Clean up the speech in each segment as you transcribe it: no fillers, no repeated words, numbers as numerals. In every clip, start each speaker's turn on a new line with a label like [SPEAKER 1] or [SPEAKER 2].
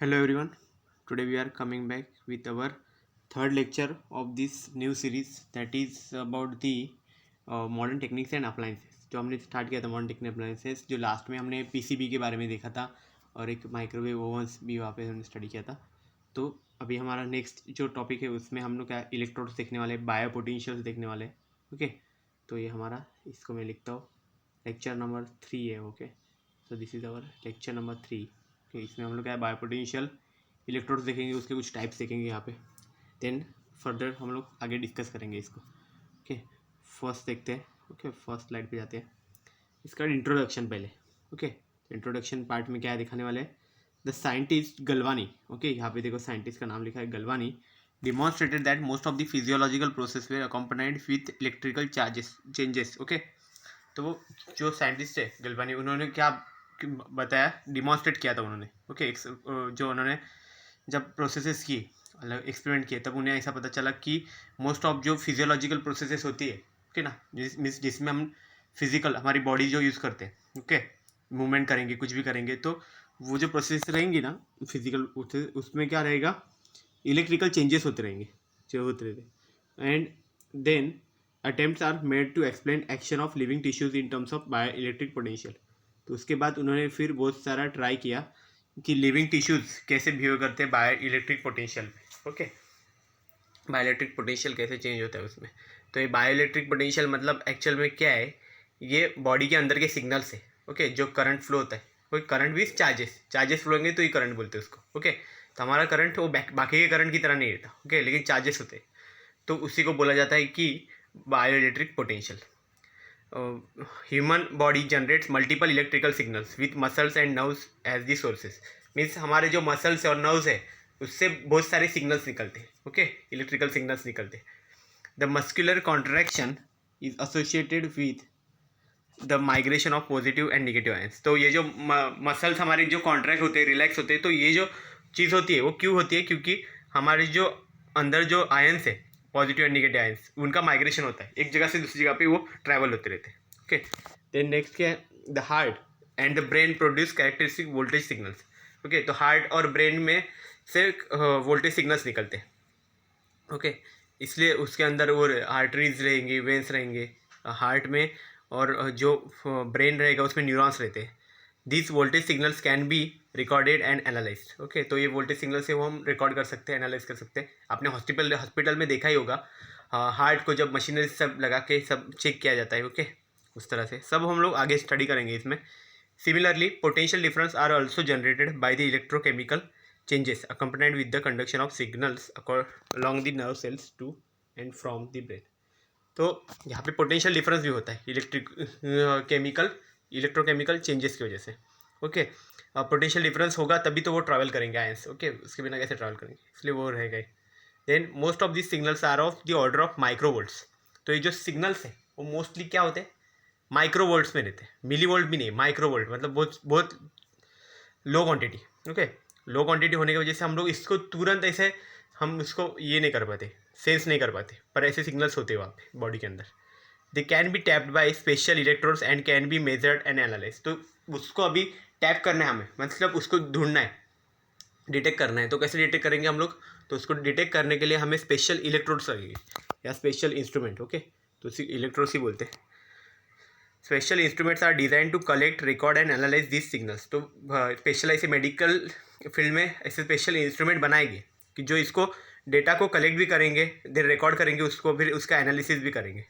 [SPEAKER 1] Hello everyone. Today we are coming back with our third lecture of this new series that is about the modern techniques and appliances. जो हमने start किया था modern technique appliances, जो last में हमने PCB के बारे में देखा था और एक माइक्रोवेव ओवंस भी वहाँ पे हमने स्टडी किया था। तो अभी हमारा नेक्स्ट जो टॉपिक है उसमें हम लोग क्या इलेक्ट्रोड्स देखने वाले, बायो पोटेंशियल्स देखने वाले। ओके, तो ये हमारा, इसको मैं लिखता हूँ, लेक्चर नंबर 3 है। ओके, तो this is our lecture number 3। Okay, इसमें हम लोग क्या है बायो पोटेंशियल इलेक्ट्रोड्स देखेंगे, उसके कुछ टाइप्स देखेंगे यहाँ पे। देन फर्दर हम लोग आगे डिस्कस करेंगे इसको। ओके, फर्स्ट देखते हैं। ओके, फर्स्ट स्लाइड पे जाते हैं। इसका इंट्रोडक्शन पहले। ओके, इंट्रोडक्शन पार्ट में क्या है दिखाने वाले हैं, द साइंटिस्ट गलवानी। ओके, यहाँ पे देखो साइंटिस्ट का नाम लिखा है Galvani. Demonstrated that most of the physiological process were accompanied with electrical charges changes. Okay, तो वो जो साइंटिस्ट है गलवानी, उन्होंने क्या बताया, डिमॉन्स्ट्रेट किया था उन्होंने। ओके, जो उन्होंने जब प्रोसेसेस की, मतलब एक्सपेरिमेंट किए, तब उन्हें ऐसा पता चला कि मोस्ट ऑफ जो फिजियोलॉजिकल प्रोसेसेस होती है, ओके ना, जिसमें हम फिजिकल हमारी बॉडी जो यूज़ करते हैं, ओके, मूवमेंट करेंगे, कुछ भी करेंगे, तो वो जो प्रोसेस रहेंगी ना फिजिकल, उसमें क्या रहेगा, इलेक्ट्रिकल चेंजेस होते रहेंगे, जो होते रहते। And then attempts are made to explain action of living tissues in terms of bio electric potential. तो उसके बाद उन्होंने फिर बहुत सारा ट्राई किया कि लिविंग टिश्यूज कैसे बिहेव करते हैं बायो इलेक्ट्रिक पोटेंशियल में। ओके, बायो इलेक्ट्रिक पोटेंशियल कैसे चेंज होता है उसमें। तो ये बायो इलेक्ट्रिक पोटेंशियल मतलब एक्चुअल में क्या है, ये बॉडी के अंदर के सिग्नल्स है। ओके, जो करंट फ्लो होता है, कोई करंट भी चार्जेस फ्लो होंगे तो ही करंट बोलते हैं उसको। ओके, तो हमारा करंट वो बाकी के करंट की तरह नहीं रहता। ओके, लेकिन चार्जेस होते हैं, तो उसी को बोला जाता है कि bio electric potential. Human body generates multiple electrical signals with muscles and nerves as the sources. Means हमारे जो मसल्स और नर्व्स है उससे बहुत सारे सिग्नल्स निकलते हैं। ओके, इलेक्ट्रिकल सिग्नल्स निकलते हैं। The muscular contraction is associated with the migration of positive and negative ions. तो ये जो मसल्स हमारे जो कॉन्ट्रैक्ट होते हैं, रिलैक्स होते हैं, तो ये जो चीज़ होती है वो क्यों होती है, क्योंकि हमारे जो अंदर जो आयंस है, पॉजिटिव एंड नेगेटिव आयंस, उनका माइग्रेशन होता है, एक जगह से दूसरी जगह पे वो ट्रैवल होते रहते हैं। ओके, देन नेक्स्ट क्या है, the heart and the brain produce characteristic voltage signals. Okay, तो हार्ट और ब्रेन में से वोल्टेज सिग्नल्स निकलते हैं। ओके, इसलिए उसके अंदर वो आर्टरीज रहेंगी, वेंस रहेंगे हार्ट में, और जो ब्रेन रहेगा उसमें न्यूरॉन्स रहते हैं। This voltage signals can be recorded and analyse. Okay, तो ये वोल्टेज सिग्नल से वो हम रिकॉर्ड कर सकते हैं, एनालाइज कर सकते हैं। आपने हॉस्पिटल में देखा ही होगा, हार्ट को जब मशीनरी सब लगा के सब चेक किया जाता है। ओके, उस तरह से सब हम लोग आगे स्टडी करेंगे इसमें। Similarly potential difference are also generated by the electrochemical changes accompanied with the conduction of signals along the nerve cells to and from the brain। तो यहाँ पे पोटेंशियल डिफरेंस भी होता है इलेक्ट्रोकेमिकल चेंजेस की वजह से। ओके, पोटेंशियल डिफरेंस होगा तभी तो वो ट्रैवल करेंगे आयंस। ओके, उसके बिना कैसे ट्रैवल करेंगे, इसलिए वो रहेगा। Then most of this signals are of the order of microvolts. तो ये जो सिग्नल्स है वो मोस्टली क्या होते हैं, माइक्रोवोल्ट्स में रहते हैं। मिलीवोल्ट भी नहीं, माइक्रोवोल्ट मतलब बहुत बहुत लो क्वांटिटी। ओके, लो क्वांटिटी होने की वजह से हम लोग इसको तुरंत ऐसे हम उसको ये नहीं कर पाते, सेंस नहीं कर पाते, पर ऐसे सिग्नल्स होते हैं वहाँ पे बॉडी के अंदर। दे can B tapped by special electrodes and can be measured and analyse. तो उसको अभी टैप करना है हमें, मतलब उसको ढूंढना है, डिटेक्ट करना है। तो कैसे डिटेक्ट करेंगे हम लोग, तो उसको डिटेक्ट करने के लिए हमें स्पेशल इलेक्ट्रोड्स लगेंगे या स्पेशल इंस्ट्रूमेंट। ओके, तो उसी इलेक्ट्रोड्स ही बोलते हैं। Special instruments are design to collect, record and analyse this signals. तो स्पेशल ऐसे मेडिकल फील्ड में ऐसे स्पेशल इंस्ट्रूमेंट बनाएंगे कि जो इसको डेटा को कलेक्ट भी करेंगे, देन रिकॉर्ड करेंगे उसको, फिर उसका एनालिसिस भी करेंगे।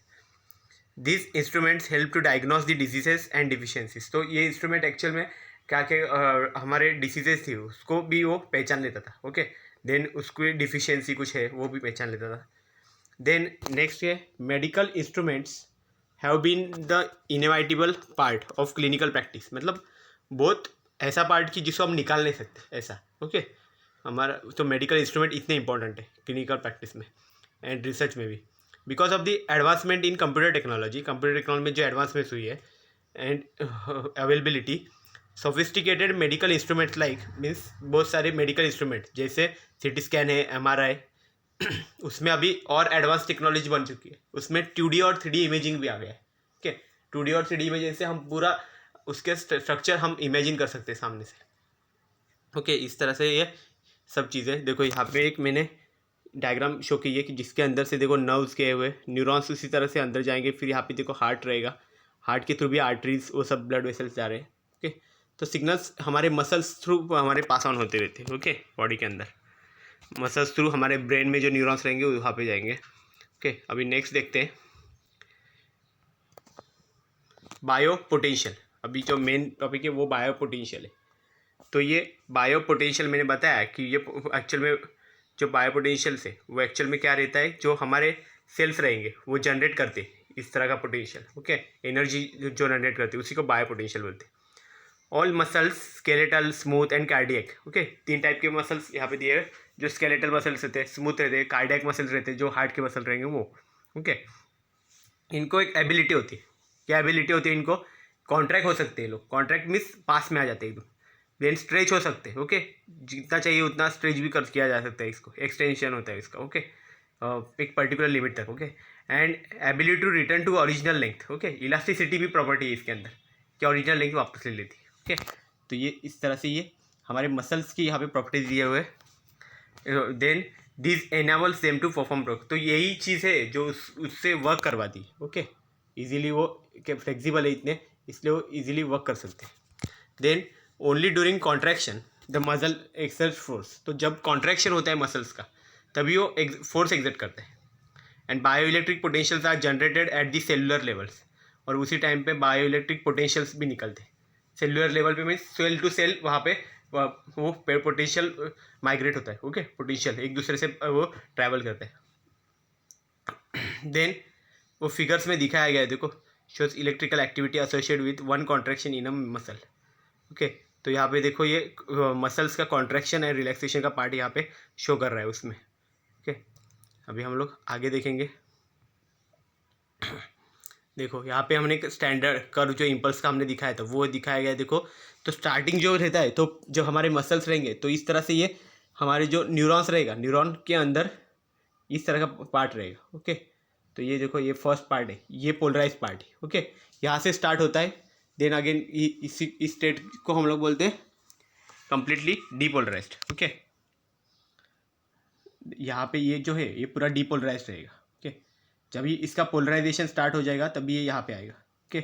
[SPEAKER 1] This instruments help to diagnose the diseases and deficiencies. तो ये इंस्ट्रूमेंट एक्चुअल में क्या क्या हमारे डिसीजेस थी उसको भी वो पहचान लेता था। ओके, देन उसको डिफिशियंसी कुछ है वो भी पहचान लेता था। देन नेक्स्ट है medical instruments have been the inevitable part of clinical practice. मतलब बहुत ऐसा पार्ट की जिसको हम निकाल नहीं सकते ऐसा। ओके, हमारा तो मेडिकल इंस्ट्रूमेंट इतने इंपॉर्टेंट है क्लिनिकल प्रैक्टिस में एंड रिसर्च में भी, because of the advancement in computer technology में जो एडवांसमेंट हुई है and availability sophisticated medical instruments like, means बहुत सारे मेडिकल इंस्ट्रूमेंट जैसे सीटी स्कैन है, MRI, उसमें अभी और एडवांस टेक्नोलॉजी बन चुकी है। उसमें 2D और 3D इमेजिंग भी आ गया है। ओके, 2D और 3D इमेजिंग से हम पूरा उसके स्ट्रक्चर हम इमेजिन कर सकते हैं सामने से। ओके, इस तरह से ये सब चीज़ें देखो यहाँ पे एक मैंने डायग्राम शो की है कि जिसके अंदर से देखो नर्व्स गए हुए, न्यूरॉन्स उसी तरह से अंदर जाएंगे, फिर यहाँ पे देखो हार्ट रहेगा, हार्ट के थ्रू भी आर्टरीज वो सब ब्लड वेसल्स जा रहे हैं। ओके, तो सिग्नल्स हमारे मसल्स थ्रू हमारे पास ऑन होते रहते हैं। ओके, बॉडी के अंदर मसल्स थ्रू हमारे ब्रेन में जो न्यूरॉन्स रहेंगे वहाँ पे जाएंगे। ओके, अभी नेक्स्ट देखते हैं बायो पोटेंशियल। अभी जो मेन टॉपिक है वो बायो पोटेंशियल है। तो ये बायो पोटेंशियल मैंने बताया कि ये एक्चुअल में जो बायो पोटेंशियल से वो एक्चुअल में क्या रहता है, जो हमारे सेल्स रहेंगे वो जनरेट करते हैं इस तरह का पोटेंशियल। ओके, एनर्जी जो जनरेट करते हैं उसी को बायो पोटेंशियल बोलते हैं। All muscles skeletal, smooth and cardiac. Okay, 3 type के मसल्स यहाँ पे दिए हुए, जो स्केलेटल मसल्स रहते हैं, स्मूथ रहते हैं, कार्डियक मसल्स रहते हैं जो हार्ट के मसल रहेंगे वो। ओके, इनको एक एबिलिटी होती है। क्या एबिलिटी होती है इनको? कॉन्ट्रैक्ट हो सकते हैं लोग, कॉन्ट्रैक्ट मीन्स पास में आ जाते हैं एकदम। देन स्ट्रेच हो सकते हैं। ओके, जितना चाहिए उतना स्ट्रेच भी कर किया जा सकता है, इसको एक्सटेंशन होता है इसका। ओके, एक पर्टिकुलर लिमिट तक। Okay, and ability to return to original length. Okay, elasticity भी प्रॉपर्टी है इसके अंदर, क्या ओरिजिनल लेंथ वापस ले लेती है। ओके, तो ये इस तरह से ये हमारे मसल्स की यहाँ पे प्रॉपर्टीज दिए हुए हैं। Then this enables them to perform work. तो यही चीज़ है जो उससे वर्क करवाती है। ओके, इजीली वो फ्लेक्सिबल है इतने, इसलिए वो इजीली वर्क कर सकते हैं। Then only during contraction the muscle exert force. तो जब कॉन्ट्रैक्शन होता है मसल्स का तभी वो फोर्स एग्जर्ट करते हैं। And bio electric potentials are generated at the cellular levels. और उसी टाइम पे बायो इलेक्ट्रिक पोटेंशियल्स भी निकलते हैं सेलुलर लेवल पे, मीन्स सेल टू सेल वहाँ पे वो पोटेंशियल माइग्रेट होता है। ओके, पोटेंशियल एक दूसरे से वो ट्रैवल करते हैं। देन वो फिगर्स में दिखाया गया है, देखो, shows electrical activity associated with one contraction in a muscle. Okay, तो यहाँ पे देखो ये मसल्स का कॉन्ट्रैक्शन एंड रिलैक्सेशन का पार्ट यहाँ पे शो कर रहा है उसमें। ओके, अभी हम लोग आगे देखेंगे। देखो यहाँ पे हमने एक स्टैंडर्ड कर्व जो इम्पल्स का हमने दिखाया था वो दिखाया गया है। देखो, तो स्टार्टिंग जो रहता है, तो जब हमारे मसल्स रहेंगे तो इस तरह से ये हमारे जो न्यूरॉन्स रहेगा, न्यूरॉन के अंदर इस तरह का पार्ट रहेगा। ओके, तो ये देखो ये फर्स्ट पार्ट है, ये पोलराइज पार्ट है। ओके, यहाँ से स्टार्ट होता है, देन अगेन इस स्टेट को हम लोग बोलते हैं कंप्लीटली डीपोलराइज्ड। ओके, यहाँ पे ये जो है ये पूरा डीपोलराइज्ड रहेगा। ओके, जब ये इसका पोलराइजेशन स्टार्ट हो जाएगा तभी ये यहाँ पे आएगा। ओके,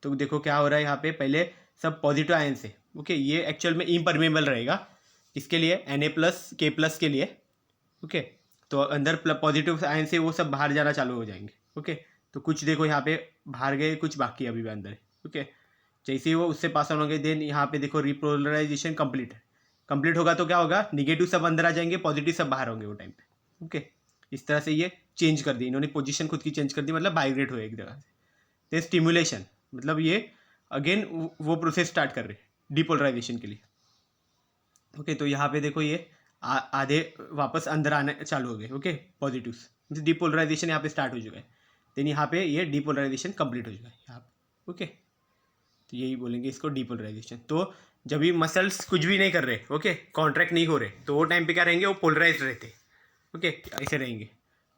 [SPEAKER 1] तो देखो क्या हो रहा है यहाँ पे, पहले सब पॉजिटिव आयन से। ओके, ये एक्चुअल में इम्परमेबल रहेगा, इसके लिए Na+K+ के लिए। ओके, तो अंदर पॉजिटिव आयन से वो सब बाहर जाना चालू हो जाएंगे। ओके, तो कुछ देखो यहाँ पे बाहर गए, कुछ बाकी अभी भी अंदर है। ओके, जैसे ही वो उससे पास ऑन होंगे, देन यहाँ पे देखो रिपोलराइजेशन कंप्लीट होगा, तो क्या होगा, निगेटिव सब अंदर आ जाएंगे, पॉजिटिव सब बाहर होंगे वो टाइम पे। ओके, इस तरह से ये चेंज कर दी इन्होंने, पोजीशन खुद की चेंज कर दी, मतलब माइग्रेट हुए एक जगह से। तो स्टिमुलेशन मतलब ये अगेन वो प्रोसेस स्टार्ट कर रहे हैं डिपोलराइजेशन के लिए। ओके, तो यहाँ पे देखो ये आधे वापस अंदर आने चालू हो गए। ओके, पॉजिटिव्स, डिपोलराइजेशन यहाँ पे स्टार्ट हो चुका है। देन यहाँ पे ये डिपोलराइजेशन कंप्लीट हो चुका है यहाँ पे। ओके, तो यही बोलेंगे इसको डिपोलराइजेशन। तो जब ये मसल्स कुछ भी नहीं कर रहे, ओके, कॉन्ट्रैक्ट नहीं हो रहे, तो वो टाइम पे क्या रहेंगे, वो पोलराइज रहते। ओके, ऐसे रहेंगे।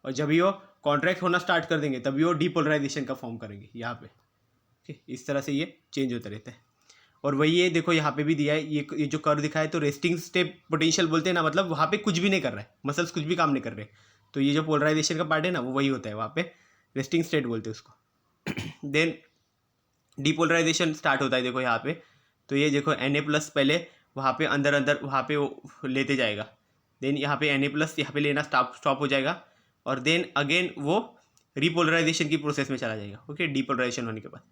[SPEAKER 1] और जब ये वो कॉन्ट्रैक्ट होना स्टार्ट कर देंगे तभी वो डिपोलराइजेशन का फॉर्म करेंगे यहाँ पे। ओके, इस तरह से ये चेंज होता रहता है। और वही ये देखो यहाँ पे भी दिया है, ये जो कर्व दिखा है, तो रेस्टिंग स्टेट पोटेंशियल बोलते हैं ना, मतलब वहाँ पे कुछ भी नहीं कर रहा है, मसल्स कुछ भी काम नहीं कर रहे। तो ये जो पोलराइजेशन का पार्ट है ना, वो वही होता है वहाँ पे, रेस्टिंग स्टेट बोलते हैं उसको। देन डिपोलराइजेशन स्टार्ट होता है, देखो यहाँ पे, तो ये देखो Na+ पहले वहाँ पे अंदर वहाँ पे वो लेते जाएगा। देन यहाँ पे Na+ यहाँ पे लेना स्टॉप हो जाएगा, और देन अगेन वो रिपोलराइजेशन की प्रोसेस में चला जाएगा। ओके, डिपोलराइजेशन होने के बाद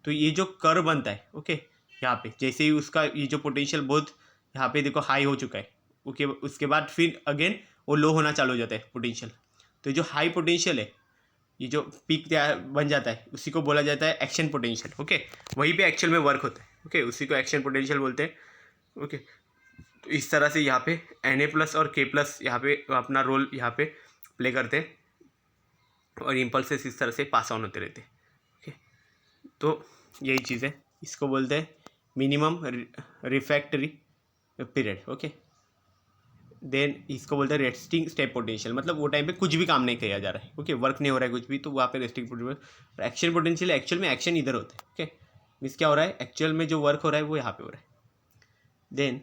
[SPEAKER 1] तो ये जो कर्व बनता है, ओके, यहाँ पे जैसे ही उसका ये जो पोटेंशियल बहुत यहाँ पे देखो हाई हो चुका है। ओके, उसके बाद फिर अगेन वो लो होना चालू हो जाता है पोटेंशियल। तो जो हाई पोटेंशियल है, ये जो पीक बन जाता है, उसी को बोला जाता है एक्शन पोटेंशियल। ओके, वहीं पे एक्चुअल में वर्क होता है। ओके, उसी को एक्शन पोटेंशियल बोलते हैं। ओके, तो इस तरह से यहाँ पे Na+ और K+ यहाँ पे अपना रोल यहाँ पे प्ले करते हैं, और इम्पल्सेस इस तरह से पास ऑन होते रहते हैं। ओके, तो यही चीज़ है, इसको बोलते हैं minimum refractory period. Okay, then इसको बोलते हैं रेस्टिंग स्टेट पोटेंशियल, मतलब वो टाइम पे कुछ भी काम नहीं किया जा रहा है। ओके, वर्क नहीं हो रहा है कुछ भी, तो वहाँ पे resting potential. Action potential actual में एक्शन इधर होता है। ओके, मीन्स क्या हो रहा है, एक्चुअल में जो वर्क हो रहा है वो यहाँ पे हो रहा है। देन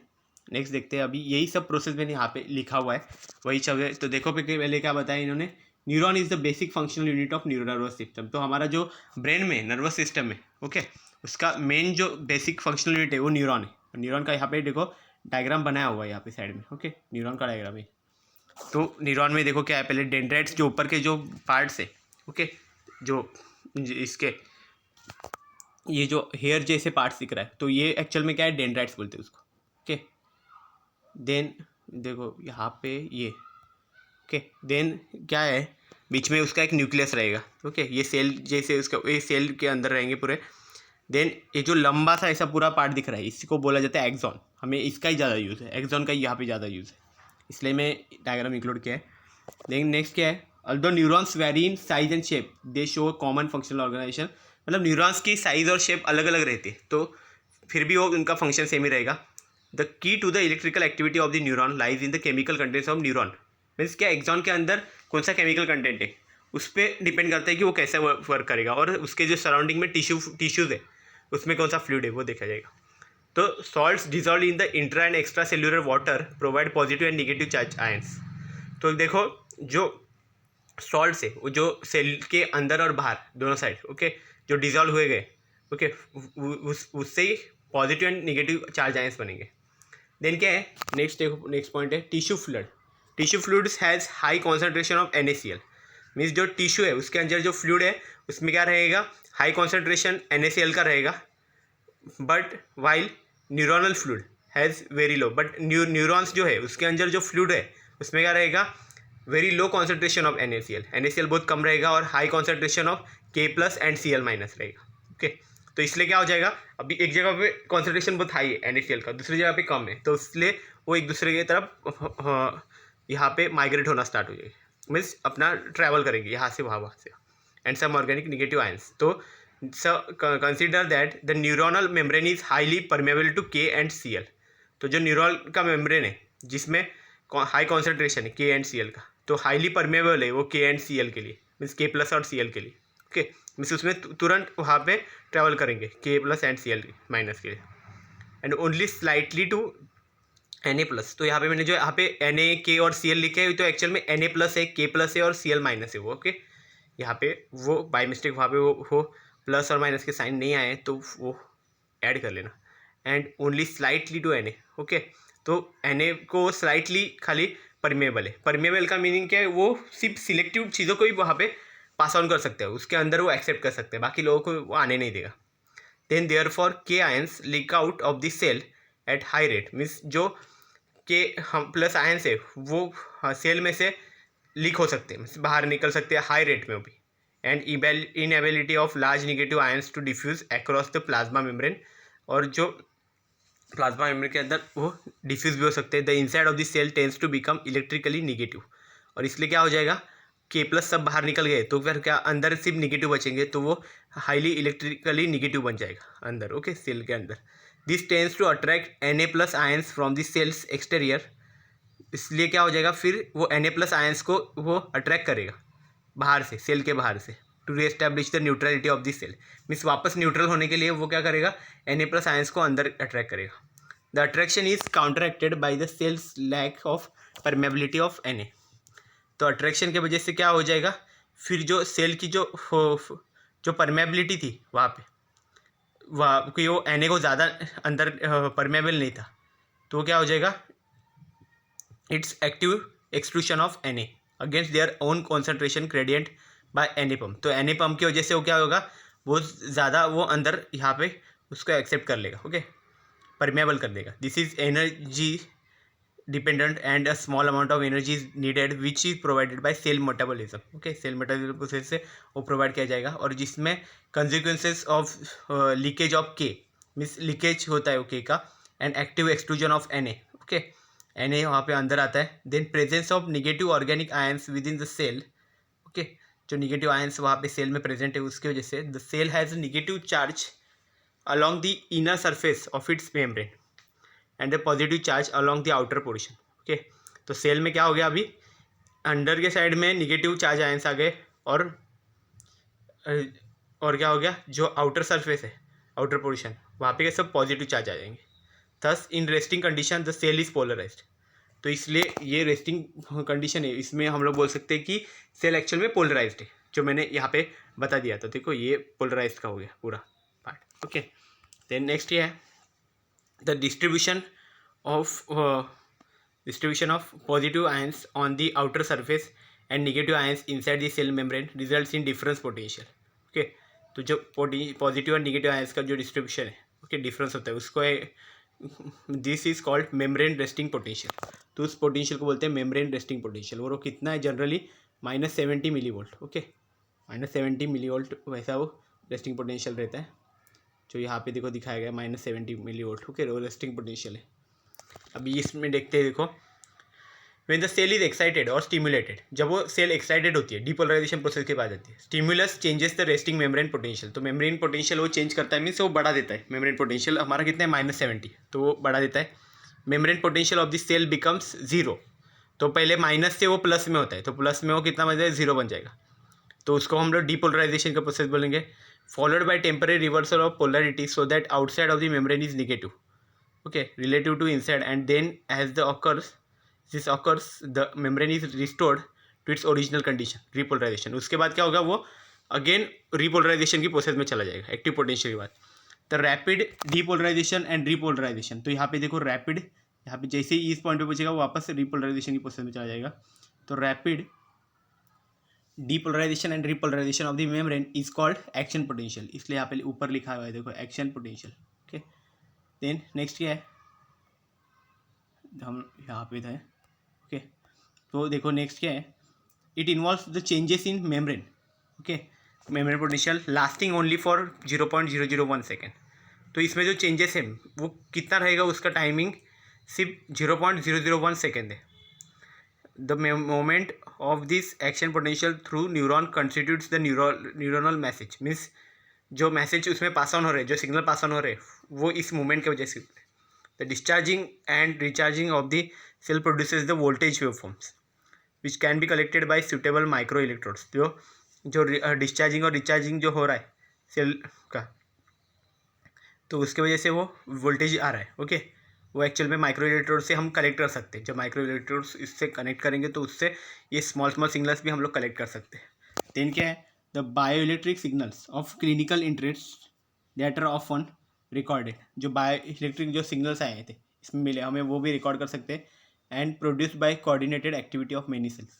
[SPEAKER 1] नेक्स्ट देखते हैं, अभी यही सब प्रोसेस मैंने यहाँ पे लिखा हुआ है, वही सब है। तो देखो पहले क्या बताया इन्होंने, neuron is the basic functional unit of nervous system. तो हमारा जो ब्रेन में नर्वस सिस्टम है, ओके, उसका मेन जो बेसिक फंक्शनल यूनिट है वो न्यूरॉन है। न्यूरॉन का यहाँ पे देखो डायग्राम बनाया हुआ है यहाँ पे साइड में, ओके, न्यूरॉन का डायग्राम है। तो न्यूरॉन में देखो क्या है, पहले डेंड्राइट्स जो ऊपर के जो पार्ट्स है, ओके, जो इसके ये जो हेयर जैसे पार्ट्स दिख रहा है, तो ये एक्चुअल में क्या है, डेंड्राइट्स बोलते हैं उसको, ओके। देन देखो यहाँ पे ये, ओके, देन क्या है, बीच में उसका एक न्यूक्लियस रहेगा, ओके, ये सेल जैसे उसका, ये सेल के अंदर रहेंगे पूरे। देन ये जो लंबा सा ऐसा पूरा पार्ट दिख रहा है, इसको बोला जाता है एक्सॉन। हमें इसका ही ज़्यादा यूज़ है, एक्सॉन का ही यहाँ पे ज़्यादा यूज़ है, इसलिए मैं डायग्राम इंक्लूड किया है। देन नेक्स्ट क्या है, although neurons vary in size and shape they show common functional organisation. मतलब न्यूरॉन्स की साइज और शेप अलग अलग रहती है, तो फिर भी वो उनका फंक्शन सेम ही रहेगा। The key to the electrical activity of the neuron lies in the chemical contents of neuron. Means क्या, एक्सॉन के अंदर कौन सा केमिकल कंटेंट है उस पर डिपेंड करता है कि वो कैसे वर्क करेगा, और उसके जो सराउंडिंग में टिश्यूज़ है उसमें कौन सा फ्लूइड है वो देखा जाएगा। तो salts dissolve in the intra and extra cellular water provide positive and negative charge ions. तो देखो जो सॉल्ट्स है वो जो सेल के अंदर और बाहर दोनों साइड, ओके, जो डिजॉल्व हुए गए, ओके, उससे ही positive and negative charge ions बनेंगे। देन क्या है, नेक्स्ट देखो, नेक्स्ट पॉइंट है tissue fluid. Tissue fluids has high concentration of NaCl। Means जो टिश्यू है उसके अंदर जो फ्लूइड है उसमें क्या रहेगा, हाई कॉन्सेंट्रेशन NaCl का रहेगा। But while neuronal fluid has very low, but neurons जो है उसके अंदर जो फ्लूइड है उसमें क्या रहेगा, very low concentration of NaCl। NaCl बहुत कम रहेगा और high concentration of K+ and Cl- रहेगा, ओके। तो इसलिए क्या हो जाएगा, अभी एक जगह पे कॉन्सेंट्रेशन बहुत हाई है NaCl का, दूसरी जगह पे कम है, तो इसलिए वो एक दूसरे की तरफ यहाँ पे माइग्रेट होना स्टार्ट हो जाएगी, मीन्स अपना ट्रैवल करेंगे यहाँ से वहाँ से। And some organic negative ions. तो consider that the neuronal membrane is highly permeable to K and Cl। तो जो न्यूरॉन का मेम्ब्रेन है जिसमें हाई कॉन्सेंट्रेशन है K एंड Cl का, तो हाईली परमेबल है वो K एंड Cl के लिए, मीन्स K+ और Cl के लिए, ओके, मीन्स उसमें तुरंत वहाँ पे ट्रैवल करेंगे K+ एंड Cl- के लिए। And only slightly to Na+। तो यहाँ पे मैंने जो यहाँ पे Na, K और Cl लिखे हैं, तो एक्चुअल में Na+ है, K+ है और Cl- है वो, ओके। यहाँ पे वो बाई मिस्टेक वहाँ पे वो प्लस और माइनस के साइन नहीं आए तो वो ऐड कर लेना। And only slightly to Na, okay. तो Na को स्लाइटली खाली परमेबल है। परमेबल का मीनिंग क्या है, वो सिर्फ सिलेक्टिव चीज़ों को ही वहाँ पे पास ऑन कर सकते हैं, उसके अंदर वो एक्सेप्ट कर सकते हैं, बाकी लोगों को वो आने नहीं देगा। Then therefore K ions leak out of the cell at high rate. Means जो K हम प्लस आयंस है वो सेल में से लीक हो सकते हैं, बाहर निकल सकते हैं हाई रेट में भी। And inability of large negative ions to diffuse across the plasma membrane. और जो प्लाज्मा मेम्ब्रेन के अंदर वो डिफ्यूज भी हो सकते हैं। The inside of the cell tends to become electrically negative. और इसलिए क्या हो जाएगा, K+ सब बाहर निकल गए तो फिर क्या अंदर सिर्फ निगेटिव बचेंगे, तो वो हाईली इलेक्ट्रिकली निगेटिव बन जाएगा अंदर, ओके, सेल के अंदर। This tends to attract Na+ ions from the cell's exterior. इसलिए क्या हो जाएगा, फिर वो Na+ आयंस को वो अट्रैक्ट करेगा बाहर से, सेल के बाहर से, to reestablish the neutrality of this cell. Means वापस न्यूट्रल होने के लिए वो क्या करेगा, Na+ आयंस को अंदर अट्रैक्ट करेगा। The attraction is counteracted by the cell's lack of permeability of Na। तो अट्रैक्शन की वजह से क्या हो जाएगा, फिर जो सेल की जो परमेबिलिटी थी वहाँ पे, वहाँ क्योंकि वो Na को ज़्यादा अंदर परमेबल नहीं था, तो वो क्या हो जाएगा, it's active exclusion of Na against their own concentration gradient by Na pump. तो Na पम्प की वजह से वो क्या होगा, वो ज़्यादा वो अंदर यहाँ पे उसको एक्सेप्ट कर लेगा, ओके, परमेबल कर देगा। This is energy dependent and a small amount of energy is needed which is provided by cell metabolism, okay. Cell metabolism process से वो प्रोवाइड किया जाएगा, और जिसमें consequences of leakage of K, means leakage होता है वो K का, and active exclusion of Na, okay. Na वहाँ पे अंदर आता है। Then presence of negative organic ions within the cell, okay, जो निगेटिव आयंस वहाँ पे सेल में प्रेजेंट है उसकी वजह से the cell has negative charge along the inner surface of its membrane and the positive charge along the outer portion, okay. तो cell में क्या हो गया, अभी अंदर के साइड में निगेटिव चार्ज आयंस आ गए, और क्या हो गया, जो आउटर सरफेस है, आउटर पोर्शन, वहाँ पे सब पॉजिटिव चार्ज आ जाएंगे। Thus in resting condition the cell is polarised. तो इसलिए ये रेस्टिंग कंडीशन है, इसमें हम लोग बोल सकते हैं कि सेल एक्चुअल में पोलराइज्ड है, जो मैंने यहाँ पे बता दिया। तो देखो ये पोलराइज्ड का हो गया पूरा पार्ट। ओके, देन नेक्स्ट ये है the distribution of positive ions on the outer surface and negative ions inside the cell membrane results in difference potential. Okay, तो जो पॉजिटिव और नेगेटिव आयंस का जो डिस्ट्रीब्यूशन है, ओके, डिफरेंस होता है, उसको this is called membrane resting potential. तो उस पोटेंशियल को बोलते हैं मेम्ब्रेन रेस्टिंग पोटेंशियल। और वो कितना है जनरली -70 मिलीवोल्ट। ओके, -70 मिलीवोल्ट वैसा वो रेस्टिंग पोटेंशियल रहता है, जो यहाँ पे देखो दिखाया गया -70 मिलीवोल्ट। ओके, वो रेस्टिंग पोटेंशियल है। अभी इसमें देखते हैं, देखो when the cell is excited और स्टिमुलेटेड, जब वो सेल एक्साइटेड होती है डीपोलराइजेशन प्रोसेस के बाद आती है, stimulus changes the resting membrane potential. तो मेम्ब्रेन पोटेंशियल वो चेंज करता है, मीन्स वो बढ़ा देता है। मेम्ब्रेन पोटेंशियल हमारा कितना है -70, तो वो बढ़ा देता है। Membrane potential of the cell becomes 0। तो पहले माइनस से वो प्लस में होता है, तो प्लस में वो कितना बन जाएगा, 0 बन जाएगा। तो उसको हम लोग डीपोलराइजेशन का प्रोसेस बोलेंगे। Followed by temporary reversal of polarity so that outside of the membrane is negative, okay, relative to inside, and then as the occurs the membrane is restored to its original condition, repolarization। उसके बाद क्या होगा, वो again repolarisation की process में चला जाएगा active potential के बाद। The rapid depolarisation and repolarisation, तो यहाँ पे देखो रैपिड, यहाँ पे जैसे ही इस पॉइंट पे पहुंचेगा वो वापस रिपोलराइजेशन की प्रोसेस में चला जाएगा। तो rapid depolarisation and repolarisation of the membrane is called action potential, इसलिए यहाँ पे ऊपर लिखा हुआ है देखो action potential. Okay, then next क्या है, हम यहाँ पे था। ओके, तो देखो नेक्स्ट क्या है, it involves the changes in membrane. Okay, membrane potential lasting only for 0.001 second. तो इसमें जो चेंजेस है वो कितना रहेगा, उसका टाइमिंग सिर्फ 0.001 सेकेंड है। The moment of this action potential through neuron constitutes the neuronal message, means जो मैसेज उसमें पास ऑन हो रहे हैं, जो सिग्नल पास ऑन हो रहे हैं, वो इस मूवमेंट की वजह से। The discharging and recharging of the cell produces the voltage waveforms which can be collected by suitable micro electrodes. जो डिस्चार्जिंग और रिचार्जिंग जो हो रहा है सेल का, तो उसके वजह से वो वोल्टेज आ रहा है। ओके, वो एक्चुअल में माइक्रो इलेक्ट्रोड से हम कलेक्ट कर सकते हैं। जब माइक्रो इलेक्ट्रोड्स इससे कनेक्ट करेंगे तो उससे ये स्मॉल सिग्नल्स भी हम लोग कलेक्ट कर सकते हैं। देन क्या है, the bioelectric signals of clinical interest that are often recorded. जो बायो इलेक्ट्रिक जो सिग्नल्स आए थे इसमें मिले, हमें वो भी रिकॉर्ड कर सकते हैं। And produced by coordinated activity of many cells.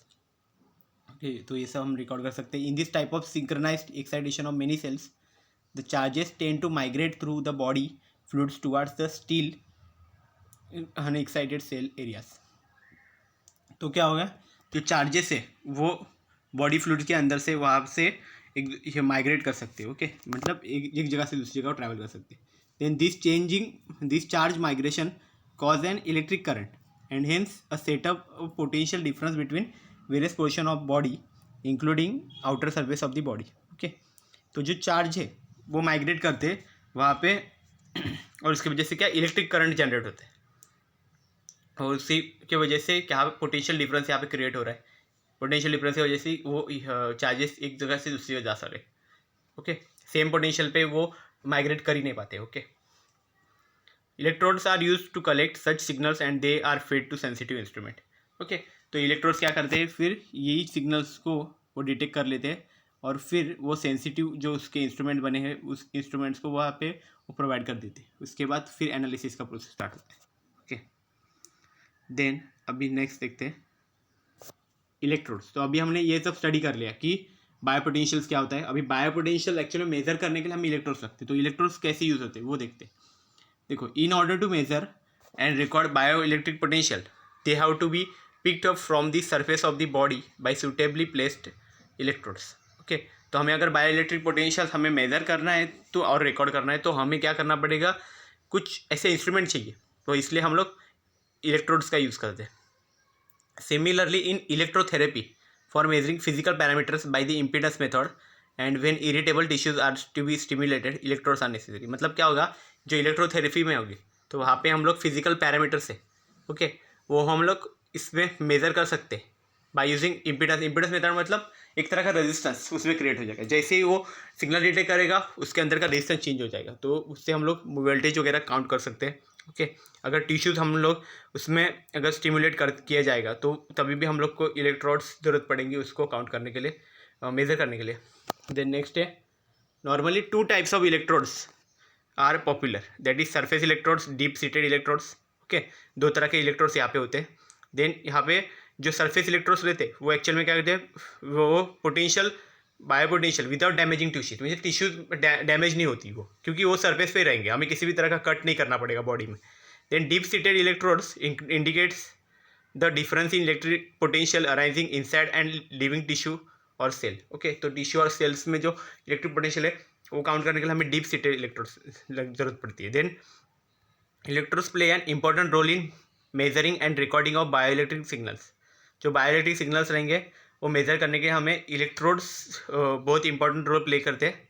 [SPEAKER 1] Okay, तो ये सब हम रिकॉर्ड कर सकते हैं। In this type of synchronised excitation of many cells the charges tend to migrate through the body fluids towards the still unexcited cell areas. तो क्या होगा, जो चार्जेस है वो बॉडी फ्लूइड के अंदर से वहाँ से एक माइग्रेट कर सकते हैं। ओके, मतलब एक जगह से दूसरी जगह ट्रैवल कर सकते हैं। Then this charge migration cause an electric current and hence a setup of potential difference between various portion of body including outer surface of the body। okay, तो जो चार्ज है वो माइग्रेट करते हैं वहाँ पे और उसकी वजह से क्या इलेक्ट्रिक करंट जनरेट होता है और उसी के वजह से क्या पोटेंशियल डिफरेंस यहाँ पे क्रिएट हो रहा है। पोटेंशियल डिफरेंस की वजह से वो चार्जेस एक जगह से दूसरी जगह जा सकते। ओके, सेम पोटेंशियल पे वो माइग्रेट कर ही नहीं पाते। Okay, electrodes are use to collect such signals and they are fed to sensitive instrument. Okay, तो इलेक्ट्रोड्स क्या करते हैं, फिर यही सिग्नल्स को वो डिटेक्ट कर लेते हैं और फिर वो सेंसिटिव जो उसके इंस्ट्रूमेंट बने हैं उस इंस्ट्रूमेंट्स को वहाँ पे वो प्रोवाइड कर देते हैं। उसके बाद फिर एनालिसिस का प्रोसेस स्टार्ट होता है। ओके, देन अभी नेक्स्ट देखते हैं इलेक्ट्रोड्स। तो अभी हमने ये सब स्टडी कर लिया कि बायोपोटेंशियल्स क्या होता है। अभी बायोपोटेंशियल एक्चुअली मेजर करने के लिए हम इलेक्ट्रोड्स रखते हैं। तो इलेक्ट्रोड्स कैसे यूज होते हैं वो देखते हैं। देखो, in order to measure and record bio electric potential they have to be picked up from the surface of the body by suitably placed electrodes. Okay, तो हमें अगर बायो इलेक्ट्रिक पोटेंशियल हमें मेजर करना है तो और रिकॉर्ड करना है तो हमें क्या करना पड़ेगा, कुछ ऐसे इंस्ट्रूमेंट चाहिए, तो इसलिए हम लोग इलेक्ट्रोड्स का यूज़ करते हैं। Similarly in electrotherapy for measuring physical parameters by the impedance method and when irritable tissues are to be stimulated electrodes are necessary. मतलब क्या होगा, जो इलेक्ट्रोथेरेपी में होगी तो वहाँ पे हम लोग फिजिकल पैरामीटर्स है, ओके, वो हम लोग इसमें मेज़र कर सकते हैं by using impedance. Impedance method मतलब एक तरह का रेजिस्टेंस उसमें क्रिएट हो जाएगा। जैसे ही वो सिग्नल डिटेक्ट करेगा उसके अंदर का रेजिस्टेंस चेंज हो जाएगा, तो उससे हम लोग वोल्टेज वगैरह काउंट कर सकते हैं। ओके। अगर टिश्यूज हम लोग उसमें अगर स्टिमुलेट कर किया जाएगा तो तभी भी हम लोग को इलेक्ट्रोड्स ज़रूरत पड़ेंगी उसको काउंट करने के लिए, मेज़र करने के लिए। देन नेक्स्ट है, normally 2 types of electrodes are popular, that is surface electrodes, deep seated electrodes. Okay, 2 तरह के इलेक्ट्रोड्स यहाँ पे होते हैं। देन यहाँ पे जो सरफेस इलेक्ट्रोड्स रहते हैं वो एक्चुअल में क्या कहते हैं, वो potential bio potential without damaging tissue, मुझे टिश्यू डैमेज नहीं होती वो, क्योंकि वो सरफेस पे रहेंगे, हमें किसी भी तरह का कट नहीं करना पड़ेगा बॉडी में। Then deep seated electrodes indicates the difference in electric potential arising inside and living tissue और सेल। ओके, तो टिश्यू और सेल्स में जो इलेक्ट्रिक पोटेंशियल है वो काउंट करने के लिए हमें डीप सीटेड इलेक्ट्रोड्स जरूरत पड़ती है। Then electrodes play an important role in measuring and recording of bioelectric signals. जो बायोइलेक्ट्रिक सिग्नल्स रहेंगे वो मेजर करने के लिए हमें इलेक्ट्रोड्स बहुत इंपॉर्टेंट रोल प्ले करते हैं।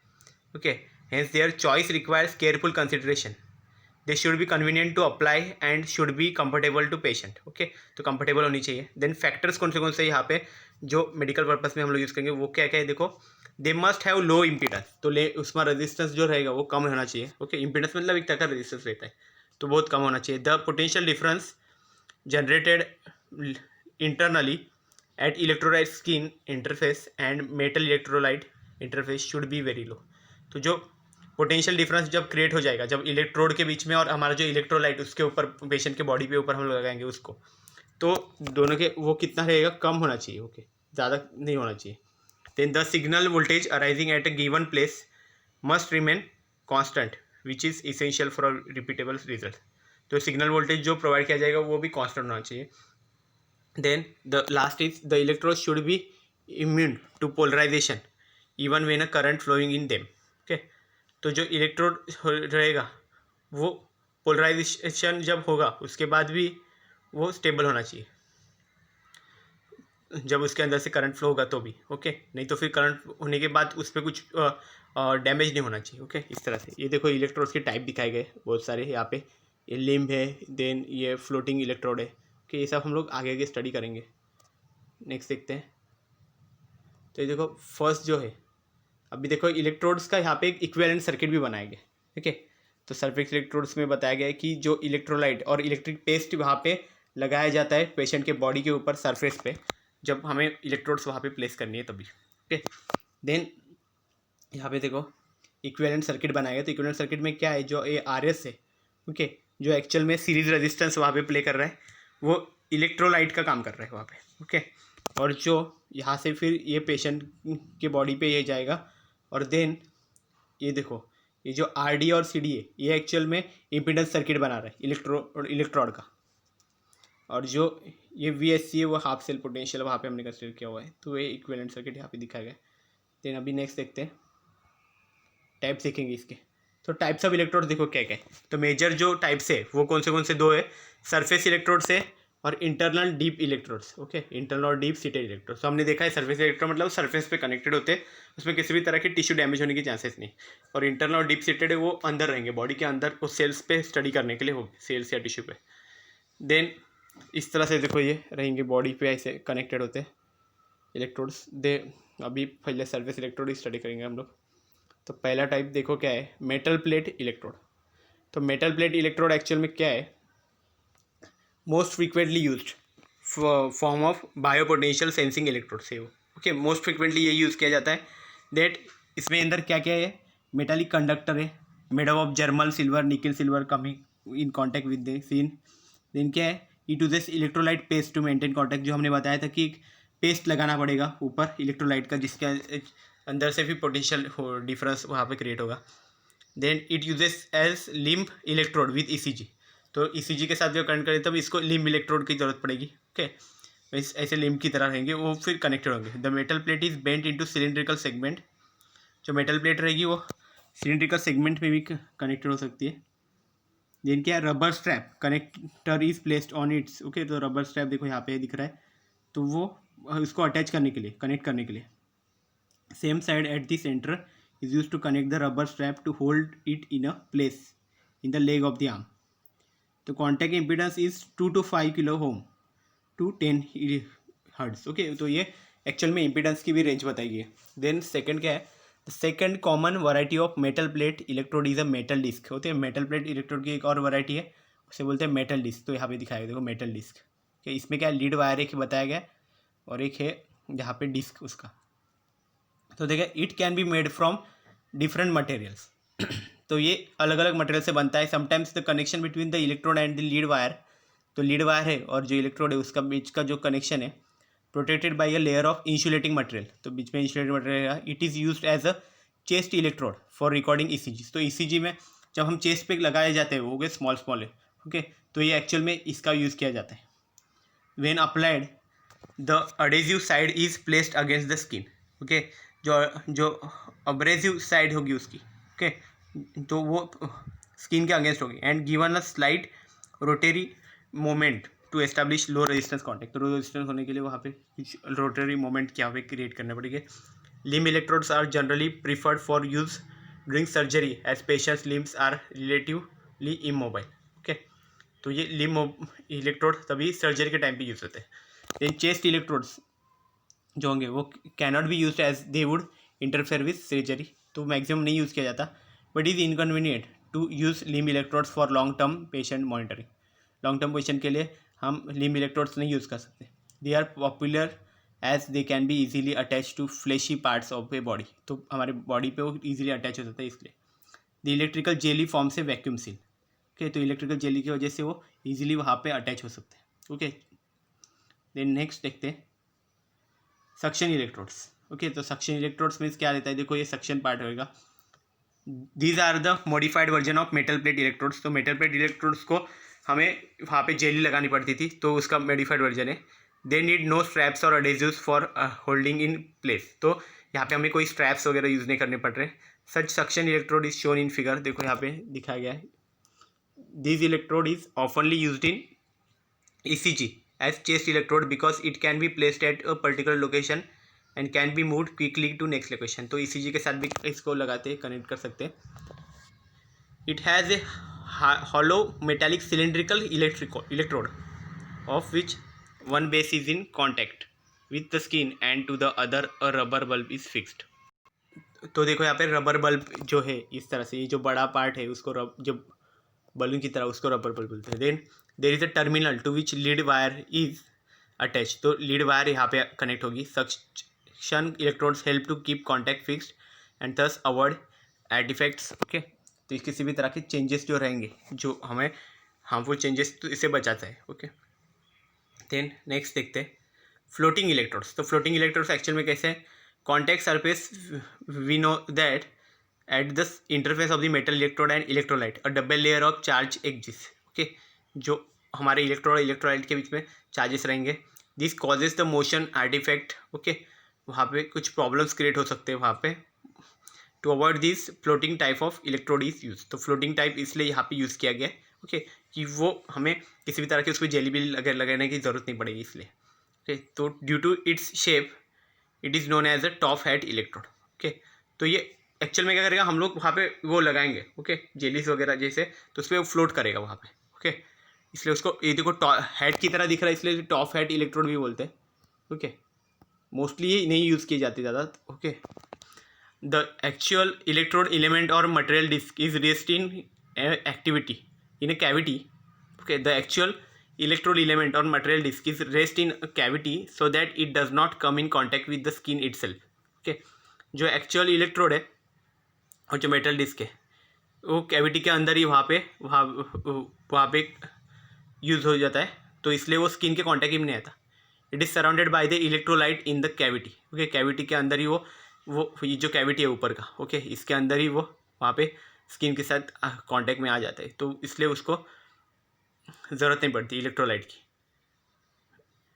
[SPEAKER 1] Okay, hence their choice requires careful consideration, they should be convenient to apply and should be comfortable to patient. Okay, तो कंफर्टेबल होनी चाहिए। देन फैक्टर्स कौन से यहाँ पे जो मेडिकल पर्पस में हम लोग यूज़ करेंगे वो क्या क्या है, देखो, they must have low impedance, तो उसमें रेजिस्टेंस जो रहेगा वो कम होना चाहिए। ओके, इम्पीडेंस मतलब एक तरह का रेजिस्टेंस रहता है, तो बहुत कम होना चाहिए। The potential difference generated internally at electrolyte skin interface and metal electrolyte interface should be very low. तो जो पोटेंशियल डिफरेंस जब क्रिएट हो जाएगा, जब इलेक्ट्रोड के बीच में और हमारा जो इलेक्ट्रोलाइट उसके ऊपर पेशेंट के बॉडी पे ऊपर हम लगाएंगे उसको, तो दोनों के वो कितना रहेगा, कम होना चाहिए। ओके, ज़्यादा नहीं होना चाहिए। Then the signal voltage arising at a given place must remain constant which is essential for repeatable result. तो सिग्नल वोल्टेज जो प्रोवाइड किया जाएगा वो भी कॉन्स्टेंट होना चाहिए। Then the last is the electrode should be immune to polarisation even when a current flowing in them. Okay, तो जो इलेक्ट्रोड रहेगा वो पोलराइजेशन जब होगा उसके बाद भी वो स्टेबल होना चाहिए, जब उसके अंदर से करंट फ्लो होगा तो भी। ओके, नहीं तो फिर करंट होने के बाद उस पर कुछ डैमेज नहीं होना चाहिए। ओके, इस तरह से ये देखो इलेक्ट्रोड्स के टाइप दिखाए गए बहुत सारे यहाँ पे, ये लिम्ब है, देन ये फ्लोटिंग इलेक्ट्रोड है। ओके, ये सब हम लोग आगे आगे स्टडी करेंगे। नेक्स्ट देखते हैं। तो ये देखो फर्स्ट जो है, अभी देखो इलेक्ट्रोड्स का यहाँ पे एक इक्विवेलेंट सर्किट भी बनाया गया। ठीक है, तो सरफेस इलेक्ट्रोड्स में बताया गया है कि जो इलेक्ट्रोलाइट और इलेक्ट्रिक पेस्ट वहाँ पे लगाया जाता है पेशेंट के बॉडी के ऊपर सरफेस पे, जब हमें इलेक्ट्रोड्स वहाँ पे प्लेस करनी है तभी। ओके, देन यहाँ पे देखो इक्विवेलेंट सर्किट बनाया गया। तो इक्विवेलेंट सर्किट में क्या है, जो ये RS है, ओके, जो एक्चुअल में सीरीज रेजिस्टेंस वहाँ पे प्ले कर रहा है वो इलेक्ट्रोलाइट का काम कर रहा है वहाँ पे। ओके, और जो यहाँ से फिर ये पेशेंट के बॉडी पे ये जाएगा, और देन ये देखो ये जो RD और CD है ये एक्चुअल में इम्पीडेंस सर्किट बना रहा है इलेक्ट्रोड का, और जो ये VSC है वो हाफ सेल पोटेंशियल वहाँ पे हमने कंसिडर किया हुआ है। तो ये इक्विवेलेंट सर्किट यहाँ पे दिखाया गया है। देन अभी नेक्स्ट देखते हैं, टाइप्स देखेंगे इसके। तो टाइप्स ऑफ इलेक्ट्रोड देखो क्या क्या है। तो मेजर जो टाइप्स है वो कौन से 2 है, सरफेस इलेक्ट्रोड्स है और internal deep electrodes. Okay, internal और डीप सीटेड इलेक्ट्रोड्स। तो हमने देखा है सरफेस इलेक्ट्रोड मतलब सरफेस पे कनेक्टेड होते हैं, उसमें किसी भी तरह के टिश्यू डैमेज होने की चांसेस नहीं। और इंटरनल और डीप सीटेड है वो अंदर रहेंगे बॉडी के अंदर, वो सेल्स पे स्टडी करने के लिए होगी, सेल्स या टिश्यू पे। देन इस तरह से देखो ये रहेंगे बॉडी पे ऐसे कनेक्टेड होते हैं इलेक्ट्रोड्स। दे अभी पहले सरफेस इलेक्ट्रोड स्टडी करेंगे हम लोग। तो पहला टाइप देखो क्या है, मेटल प्लेट इलेक्ट्रोड। तो मेटल प्लेट इलेक्ट्रोड एक्चुअल में क्या है, most frequently used form of bio potential sensing electrode से। ओके, मोस्ट फ्रीक्वेंटली ये यूज़ किया जाता है। दैट इसमें अंदर क्या क्या है, मेटालिक कंडक्टर है made of German silver nickel silver coming in contact with the skin. Then क्या है, it uses electrolyte paste to maintain contact, जो हमने बताया था कि एक पेस्ट लगाना पड़ेगा ऊपर इलेक्ट्रोलाइट का जिसके अंदर से भी पोटेंशियल डिफरेंस वहाँ पे क्रिएट होगा। Then it uses as limb electrode with ECG, तो ECG के साथ जब कनेक्ट करें तब इसको लिम्ब इलेक्ट्रोड की जरूरत पड़ेगी। ओके, ऐसे लिम्ब की तरह रहेंगे वो, फिर कनेक्टेड होंगे। The metal plate is bent into cylindrical segment, जो मेटल प्लेट रहेगी वो सिलिंड्रिकल सेगमेंट में भी कनेक्टेड हो सकती है। देन क्या, rubber strap connector is placed on it's. Okay, तो रबर स्ट्रैप देखो यहाँ पे दिख रहा है, तो वो इसको अटैच करने के लिए, कनेक्ट करने के लिए। Same side at the centre is used to connect the rubber strap to hold it in a place in the leg of the arm. The contact impedance is 2 to 5 kilo ohm to 10 hertz. Okay, तो ये actual में impedance की भी range बताई है। Then second क्या है, the second common variety of metal plate electrode is a metal disc. होते हैं मेटल प्लेट इलेक्ट्रोड की एक और वैरायटी है, उसे बोलते हैं मेटल डिस्क। तो यहाँ पे दिखाया देखो मेटल डिस्क। ओके, इसमें क्या लीड वायर एक बताया गया और एक है यहाँ पे डिस्क उसका। तो देखिए it can be made from different materials. तो ये अलग अलग मटेरियल से बनता है। Sometimes the connection between the electrode and the lead wire, तो लीड वायर है और जो इलेक्ट्रोड है उसका बीच का जो कनेक्शन है protected by a layer of insulating material, तो बीच में इंसुलेटिंग मटेरियल है। It is used as a chest electrode for recording ECG. तो ईसीजी में जब हम चेस्ट पे लगाए जाते हैं वो गए स्मॉल स्मॉल है। ओके, तो ये एक्चुअल में इसका यूज़ किया जाता है। When applied the adhesive side is placed against the skin. Okay, जो अब्रेसिव साइड होगी उसकी, ओके, तो वो स्किन के अगेंस्ट होगी and given a slight rotary moment to establish low resistance contact. तो लो रेजिस्टेंस होने के लिए वहाँ पे कुछ रोटरी मोमेंट क्या पे क्रिएट करने पड़ेंगे। Limb electrodes are generally preferred for use during surgery as patients limbs are relatively immobile. Okay, तो ये लिम्ब इलेक्ट्रोड तभी सर्जरी के टाइम पे यूज होते हैं। इन चेस्ट इलेक्ट्रोड्स जो होंगे वो cannot be use as they would interfere with surgery. तो मैक्सिमम नहीं यूज़ किया जाता, but is inconvenient to use limb electrodes for long term patient monitoring. Long term patient के लिए हम लिम्ब इलेक्ट्रोड्स नहीं यूज़ कर सकते। They are popular as they can be easily attach to fleshy parts of a body. तो हमारे body पे वो ईजिली अटैच हो जाता है इसलिए। द इलेक्ट्रिकल जेली फॉर्म से वैक्यूम सील। ओके, तो इलेक्ट्रिकल जेली की वजह से वो ईजिली वहाँ पे अटैच हो सकते हैं। ओके, देन नेक्स्ट देखते हैं सक्शन इलेक्ट्रोड्स। ओके, तो सक्शन इलेक्ट्रोड्स मीन्स क्या रहता है, देखो ये सक्शन पार्ट होगा। These are the modified version of metal plate electrodes. तो मेटल प्लेट इलेक्ट्रोड्स को हमें वहाँ पे जेली लगानी पड़ती थी, तो उसका मॉडिफाइड वर्जन है। दे नीड नो स्ट्रैप्स और अडेजिव्स फॉर होल्डिंग इन प्लेस। तो यहाँ पे हमें कोई स्ट्रैप्स वगैरह यूज़ नहीं करने पड़ रहे। Such suction electrode is shown in figure, देखो यहाँ पे दिखाया गया है। This electrode is oftenly used in ECG as chest electrode because it can be placed at a particular location and can be moved quickly to next location। तो ECG के साथ भी इसको लगाते कनेक्ट कर सकते हैं। It has a hollow metallic cylindrical electrode of which one base is in contact with the skin and to the other a rubber bulb is fixed। तो देखो यहाँ पे रबर बल्ब जो है इस तरह से, ये जो बड़ा पार्ट है उसको जो बलून की तरह उसको रबर बल्ब बोलते हैं। Then there is a terminal to which lead wire is attach. तो लीड वायर यहाँ पे कनेक्ट होगी। Suction electrodes help to keep contact fixed and thus avoid artifacts. Okay, तो किसी भी तरह के चेंजेस जो रहेंगे जो हमें हार्मफुल चेंजेस, तो इससे बचाता है। ओके, देन नेक्स्ट देखते हैं फ्लोटिंग इलेक्ट्रोड्स। तो फ्लोटिंग इलेक्ट्रोड्स एक्चुअल में कैसे हैं, contact surface we know that at the interface of the metal electrode and electrolyte a double layer of charge exists। Okay, जो हमारे इलेक्ट्रोड और इलेक्ट्रोलाइट के बीच में चार्जेस रहेंगे। This causes the motion artifact. Okay, वहाँ पे कुछ प्रॉब्लम्स क्रिएट हो सकते हैं वहाँ पे। To avoid this floating type of electrode is use. तो फ्लोटिंग टाइप इसलिए यहाँ पे यूज़ किया गया है। ओके, कि वो हमें किसी भी तरह की उस पर जेली बिल लगाने की ज़रूरत नहीं पड़ेगी इसलिए। ओके, तो due to its shape it is known as a top head electrode. Okay, तो ये एक्चुअल में क्या करेगा, हम लोग वहाँ पे वो लगाएंगे, ओके, जेलीस वगैरह जैसे, तो उस पर वो फ्लोट करेगा वहाँ पे। ओके, इसलिए उसको ये देखो हेड की तरह दिख रहा है, इसलिए टॉप हेड इलेक्ट्रोड भी बोलते हैं। ओके, मोस्टली ये नहीं यूज़ किए जाते ज़्यादा। Okay, the actual electrode element और material disc is rest in activity in a cavity. Okay, the actual electrode element or material disk is rest in a cavity so that it does not come in contact with the skin itself। Okay, जो actual electrode है और जो metal disc है वो cavity के अंदर ही वहाँ पे यूज़ हो जाता है, तो इसलिए वो स्किन के कांटेक्ट में नहीं आता। It is surrounded by the electrolyte in the cavity. Okay, cavity के अंदर ही वो ये जो कैविटी है ऊपर का, ओके, इसके अंदर ही वो वहाँ पे स्किन के साथ कांटेक्ट में आ जाता है, तो इसलिए उसको ज़रूरत नहीं पड़ती इलेक्ट्रोलाइट की।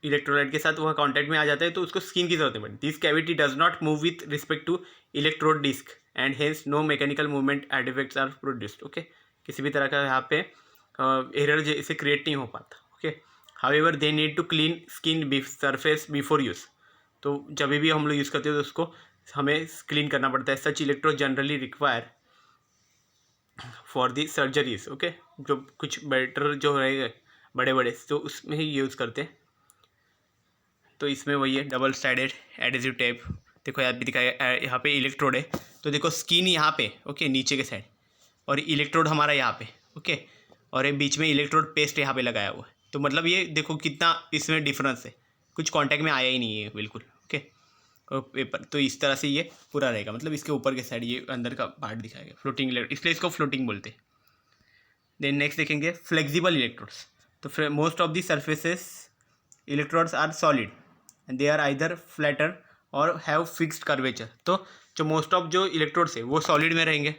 [SPEAKER 1] इलेक्ट्रोलाइट के साथ वह कांटेक्ट में आ जाता है तो उसको स्किन की जरूरत नहीं पड़ती। This cavity does not move with respect to electrode disc and hence no mechanical movement artifacts are produced. Okay, किसी भी तरह का यहाँ पे एरर जैसे क्रिएट नहीं हो पाता। Okay, however they need to clean skin surface before use. तो जब भी हम लोग यूज़ करते हैं तो उसको हमें क्लीन करना पड़ता है। Such electrode generally require for the surgeries. Okay, जो कुछ बेटर जो रहेगा बड़े बड़े तो उसमें ही यूज़ करते हैं। तो इसमें वही है डबल साइडेड एडेसिव टेप। देखो यहाँ भी दिखाया, यहाँ पे इलेक्ट्रोड है तो देखो स्किन यहाँ पे, ओके, नीचे के साइड, और इलेक्ट्रोड हमारा यहाँ पे। ओके, और ये बीच में इलेक्ट्रोड पेस्ट यहाँ पे लगाया हुआ है। तो मतलब ये देखो कितना इसमें डिफरेंस है, कुछ कांटेक्ट में आया ही नहीं है बिल्कुल। ओके, और पेपर तो इस तरह से ये पूरा रहेगा, मतलब इसके ऊपर के साइड ये अंदर का पार्ट दिखाएगा फ्लोटिंग इलेक्ट्रोड, इसलिए इसको फ्लोटिंग बोलते हैं। देन नेक्स्ट देखेंगे फ्लेक्सिबल इलेक्ट्रोड्स। तो most of the surfaces electrodes are solid and they are either flatter or have fixed curvature. तो जो मोस्ट ऑफ जो इलेक्ट्रोड्स है वो सॉलिड में रहेंगे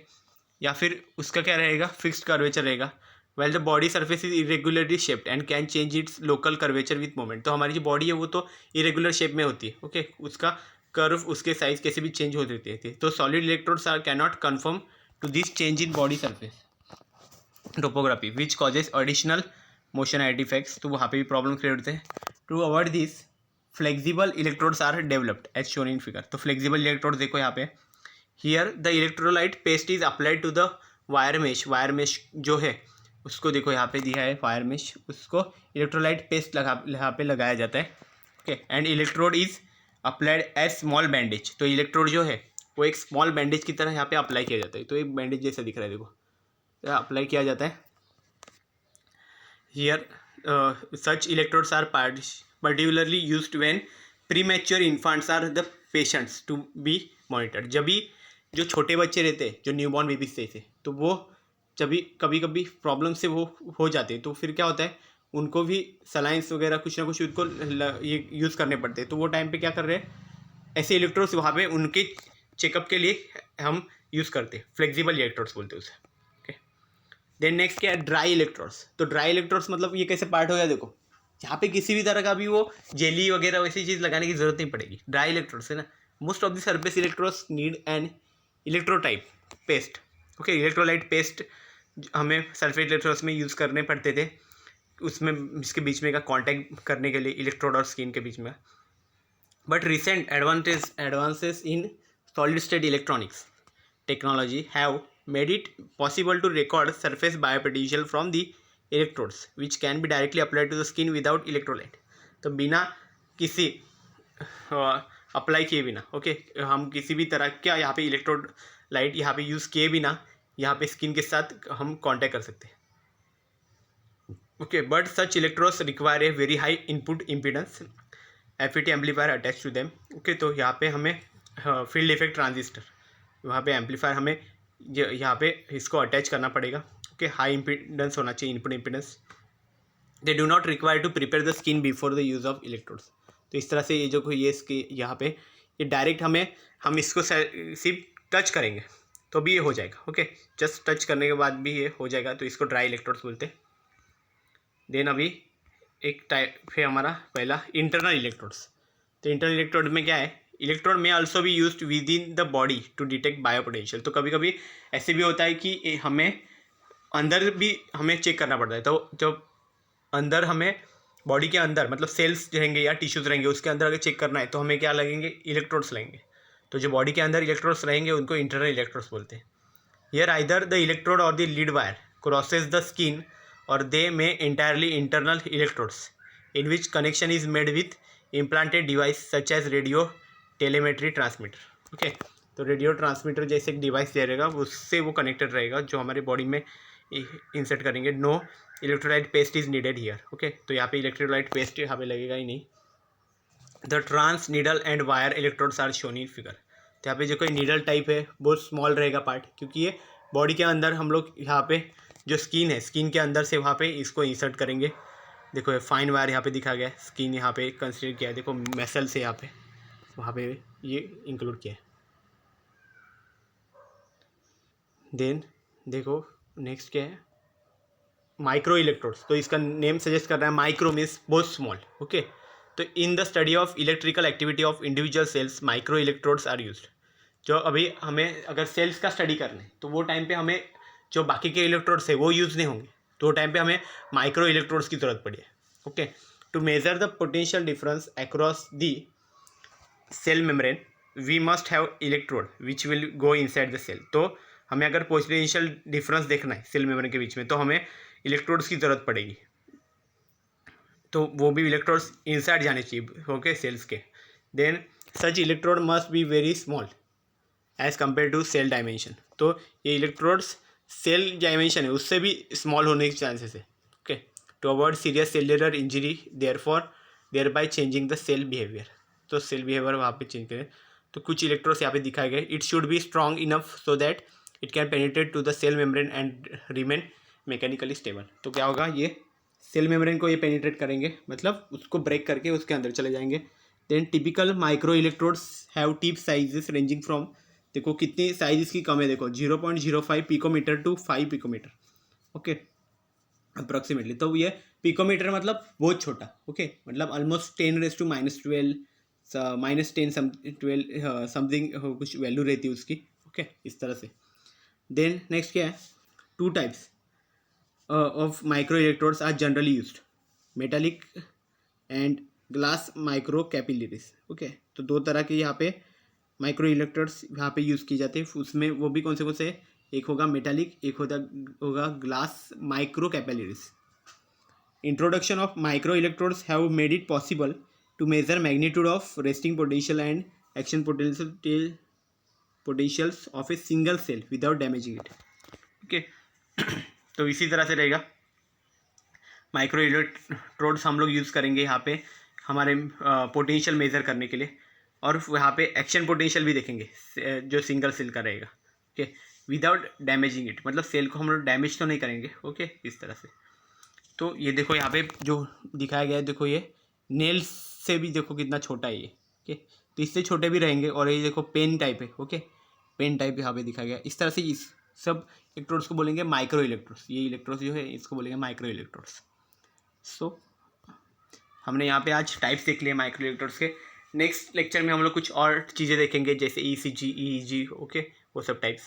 [SPEAKER 1] या फिर उसका क्या रहेगा, फिक्स्ड कर्वेचर रहेगा। Well the body surface is irregularly shaped and can change it's local curvature with moment. तो हमारी जो बॉडी है वो तो इरेगुलर शेप में होती है। ओके, उसका कर्व उसके साइज कैसे भी चेंज हो देते थे। तो solid electrodes are can not confirm to this change in body surface topography which causes additional motion artifacts. तो वहाँ पे भी प्रॉब्लम क्रिएट होते हैं। To avoid this flexible electrodes are developed as shown in figure. तो flexible electrode देखो यहाँ पे, here the electrolyte paste is applied to the wire mesh. Wire mesh जो है उसको देखो यहाँ पे दिया है वायर मेश, उसको इलेक्ट्रोलाइट पेस्ट यहाँ पे लगाया जाता है। Okay, and electrode is applied as small bandage. तो इलेक्ट्रोड जो है वो एक स्मॉल बैंडेज की तरह यहाँ पे अप्लाई किया जाता है। तो एक बैंडेज जैसा दिख रहा है, देखो अप्लाई किया जाता है। Here such electrodes are particularly used when premature infants are the patients to be monitored। जब भी जो छोटे बच्चे रहते हैं, जो न्यूबॉर्न बेबीज थे, तो वो जब भी कभी कभी प्रॉब्लम से वो हो जाते हैं, तो फिर क्या होता है, उनको भी सलाइंस वगैरह कुछ ना कुछ उनको ये यूज़ करने पड़ते हैं। तो वो टाइम पे क्या कर रहे हैं, ऐसे इलेक्ट्रोड्स वहाँ पे उनके चेकअप के लिए हम यूज़ करते हैं, फ्लेक्सिबल इलेक्ट्रोड्स बोलते हैं उसे। देन नेक्स्ट क्या है, ड्राई इलेक्ट्रोड्स। तो ड्राई इलेक्ट्रोड्स मतलब ये कैसे पार्ट हो गया, देखो यहाँ पे किसी भी तरह का भी वो जेली वगैरह वैसी चीज़ लगाने की जरूरत नहीं पड़ेगी। ड्राई इलेक्ट्रोड्स है ना। Most of the surface electrodes need an electrotype paste. Okay, electrolyte paste हमें सरफेस इलेक्ट्रोड्स में यूज़ करने पड़ते थे, उसमें इसके बीच में का कॉन्टैक्ट करने के लिए इलेक्ट्रोड और स्किन के बीच में। But recent advances in solid state electronics technology have made it possible to record surface biopotential from the electrodes which can be directly applied to the skin without electrolyte। तो बिना किसी apply किए बिना, okay, हम किसी भी तरह क्या यहाँ पे इलेक्ट्रोड लाइट यहाँ पे यूज़ किए बिना यहाँ पे स्किन के साथ हम कांटेक्ट कर सकते हैं। Okay, but such electrodes require a very high input impedance FET amplifier attach to them. Okay, तो यहाँ पे हमें फील्ड इफेक्ट ट्रांजिस्टर, वहाँ पे एम्पलीफायर हमें यहाँ पे इसको अटैच करना पड़ेगा। ओके, हाई इम्पीडेंस होना चाहिए, input impedance. They do not require to prepare the skin before the use of electrodes. तो इस तरह से ये जो ये इसके यहाँ पे ये डायरेक्ट हम इसको सिर्फ टच करेंगे तो भी ये हो जाएगा। ओके, जस्ट टच करने के बाद भी ये हो जाएगा, तो इसको ड्राई इलेक्ट्रोड्स बोलते हैं। देन अभी एक टाइप है हमारा पहला इंटरनल इलेक्ट्रोड्स। तो इंटरनल इलेक्ट्रोड में क्या है, इलेक्ट्रोड में ऑल्सो भी used within the body to detect biopotential. तो कभी कभी ऐसे भी होता है कि हमें अंदर भी हमें चेक करना पड़ता है। तो जब अंदर हमें बॉडी के अंदर मतलब सेल्स रहेंगे या टिश्यूज रहेंगे, उसके अंदर अगर चेक करना है तो हमें क्या लगेंगे, इलेक्ट्रोड्स लगेंगे। तो जो बॉडी के अंदर इलेक्ट्रोड्स रहेंगे उनको इंटरनल इलेक्ट्रोड्स बोलते हैं। Here either the electrode or the lead wire crosses the skin or they में entirely internal electrodes in which connection is made with implanted device such as radio telemetry transmitter. Okay, तो radio transmitter जैसे एक device दे रहेगा, उससे वो connected रहेगा जो हमारे बॉडी में इंसर्ट करेंगे। No electrolyte paste is needed here. Okay, तो यहाँ पे इलेक्ट्रोलाइट पेस्ट यहाँ पे लगेगा ही नहीं। The trans needle and wire electrodes are shown in figure. तो यहाँ पे जो कोई नीडल टाइप है बहुत स्मॉल रहेगा पार्ट, क्योंकि ये बॉडी के अंदर हम लोग यहाँ पे जो स्किन है, स्किन के अंदर से वहाँ पे इसको इंसर्ट करेंगे। देखो ये फाइन वायर यहाँ पे दिखा गया है, स्किन यहाँ पे कंसिडर किया है, देखो मेसल से यहाँ पे वहाँ पे ये इंक्लूड किया है। देन देखो नेक्स्ट क्या है, माइक्रो इलेक्ट्रोड्स। तो इसका नेम सजेस्ट कर रहा है माइक्रो मीन्स बहुत स्मॉल। ओके, तो in the study of electrical activity of individual cells micro electrodes are used. जो अभी हमें अगर सेल्स का स्टडी करना है तो वो टाइम पे हमें जो बाकी के इलेक्ट्रोड्स है वो यूज़ नहीं होंगे, तो वो टाइम पे हमें माइक्रो इलेक्ट्रोड्स की जरूरत पड़ी है। Okay, to measure the potential difference across the cell membrane we must have electrode which will go inside the cell. तो हमें अगर पोटेंशियल डिफरेंस देखना है सेल मेम्ब्रेन के बीच में तो हमें इलेक्ट्रोड्स की ज़रूरत पड़ेगी। तो वो भी इलेक्ट्रोड्स इनसाइड जाने चाहिए, ओके, सेल्स के। Then such electrode must be very small as compare to cell dimension. तो ये इलेक्ट्रोड्स सेल डायमेंशन है उससे भी स्मॉल होने के चांसेस है. Okay, to avoid serious cellular injury thereby changing the cell behaviour. तो सेल बिहेवियर वहाँ पे चेंज करें. तो कुछ इलेक्ट्रोड्स यहाँ पे दिखाए गए. It should be strong enough so that it can penetrate to the cell membrane and remain mechanically stable. तो क्या होगा, ये सेल मेम्ब्रेन को ये पेनिट्रेट करेंगे, मतलब उसको ब्रेक करके उसके अंदर चले जाएंगे. Then typical micro electrodes have tip sizes ranging from, देखो कितनी साइज इसकी कम है, देखो 0.05 picometre to 5 picometre. Okay, approximately. तो ये पिकोमीटर मतलब बहुत छोटा. ओके, मतलब ऑलमोस्ट 10⁻⁻12 -10 समथिंग कुछ वैल्यू रहती है उसकी. ओके, इस तरह से. देन नेक्स्ट क्या है, two types of micro electrodes are generally used, metallic and glass micro capillaries. Okay, तो दो तरह के यहाँ पे माइक्रो इलेक्ट्रोड्स यहाँ पे यूज़ किए जाते हैं. उसमें वो भी कौन से, एक होगा मेटालिक, एक होगा glass micro capillaries. Introduction of micro electrodes have made it possible to measure magnitude of resting potential and action potentials of a single cell without damaging it. Okay, तो इसी तरह से रहेगा. माइक्रो इलेक्ट्रोड्स हम लोग use करेंगे यहाँ पे हमारे पोटेंशियल मेज़र करने के लिए, और यहाँ पे एक्शन पोटेंशियल भी देखेंगे जो सिंगल सेल का रहेगा. ओके, विदाउट डैमेजिंग इट, मतलब सेल को हम लोग डैमेज तो नहीं करेंगे. ओके, इस तरह से. तो ये देखो यहाँ पे जो दिखाया गया है, देखो ये नेल्स से भी देखो कितना छोटा है ये. ओके, तो इससे छोटे भी रहेंगे. और ये देखो पेन टाइप है. ओके, पेन टाइप यहाँ पे दिखाया गया. इस तरह से इस सब इलेक्ट्रोड्स को बोलेंगे माइक्रो इलेक्ट्रोड्स. ये इलेक्ट्रोड्स जो है इसको बोलेंगे माइक्रो इलेक्ट्रोड्स. सो हमने यहाँ पे आज टाइप्स देख लिए माइक्रो इलेक्ट्रोड्स के. नेक्स्ट लेक्चर में हम लोग कुछ और चीज़ें देखेंगे जैसे ECG, EEG. ओके, वो सब types.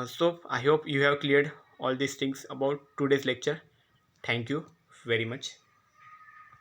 [SPEAKER 1] So I hope you have cleared all these things about today's lecture. Thank you very much.